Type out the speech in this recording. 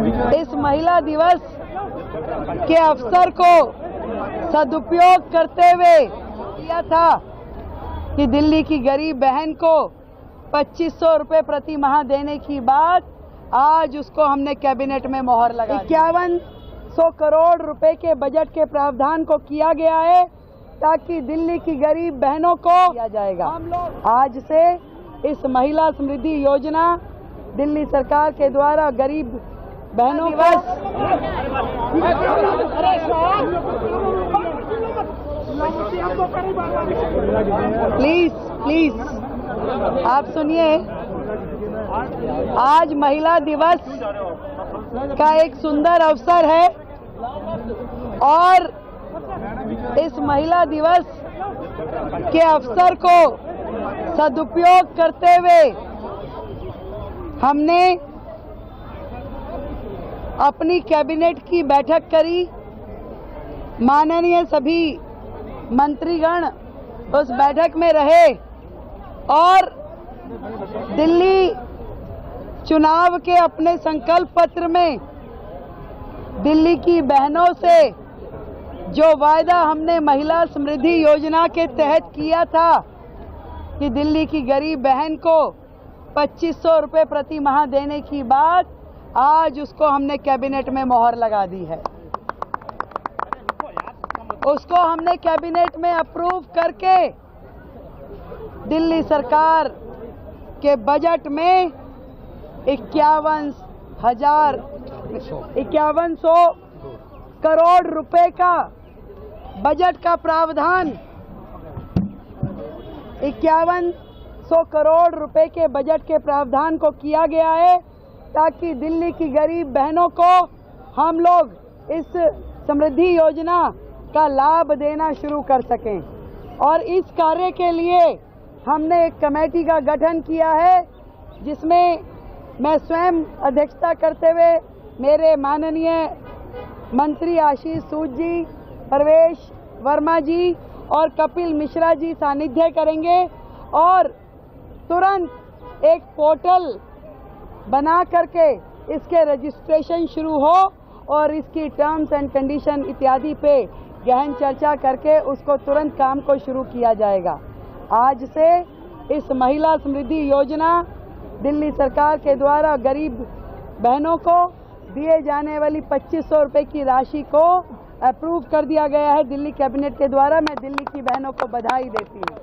इस महिला दिवस के अवसर को सदुपयोग करते हुए किया था कि दिल्ली की गरीब बहन को 2500 रुपये प्रति माह देने की बात आज उसको हमने कैबिनेट में मोहर लगा 5100 करोड़ रुपए के बजट के प्रावधान को किया गया है ताकि दिल्ली की गरीब बहनों को दिया जाएगा। आज से इस महिला समृद्धि योजना दिल्ली सरकार के द्वारा गरीब बहनों को प्लीज आप सुनिए। आज महिला दिवस का एक सुंदर अवसर है और इस महिला दिवस के अवसर को सदुपयोग करते हुए हमने अपनी कैबिनेट की बैठक करी। माननीय सभी मंत्रीगण उस बैठक में रहे और दिल्ली चुनाव के अपने संकल्प पत्र में दिल्ली की बहनों से जो वायदा हमने महिला समृद्धि योजना के तहत किया था कि दिल्ली की गरीब बहन को 2500 रुपये प्रति माह देने की बात आज उसको हमने कैबिनेट में मोहर लगा दी है। उसको हमने कैबिनेट में अप्रूव करके दिल्ली सरकार के बजट में 5100 करोड़ रुपए का बजट का प्रावधान 5100 करोड़ रुपए के बजट के प्रावधान को किया गया है ताकि दिल्ली की गरीब बहनों को हम लोग इस समृद्धि योजना का लाभ देना शुरू कर सकें। और इस कार्य के लिए हमने एक कमेटी का गठन किया है जिसमें मैं स्वयं अध्यक्षता करते हुए मेरे माननीय मंत्री आशीष सूद जी, प्रवेश वर्मा जी और कपिल मिश्रा जी सानिध्य करेंगे और तुरंत एक पोर्टल बना करके इसके रजिस्ट्रेशन शुरू हो और इसकी टर्म्स एंड कंडीशन इत्यादि पे गहन चर्चा करके उसको तुरंत काम को शुरू किया जाएगा। आज से इस महिला समृद्धि योजना दिल्ली सरकार के द्वारा गरीब बहनों को दिए जाने वाली 2500 रुपये की राशि को अप्रूव कर दिया गया है दिल्ली कैबिनेट के द्वारा। मैं दिल्ली की बहनों को बधाई देती हूँ।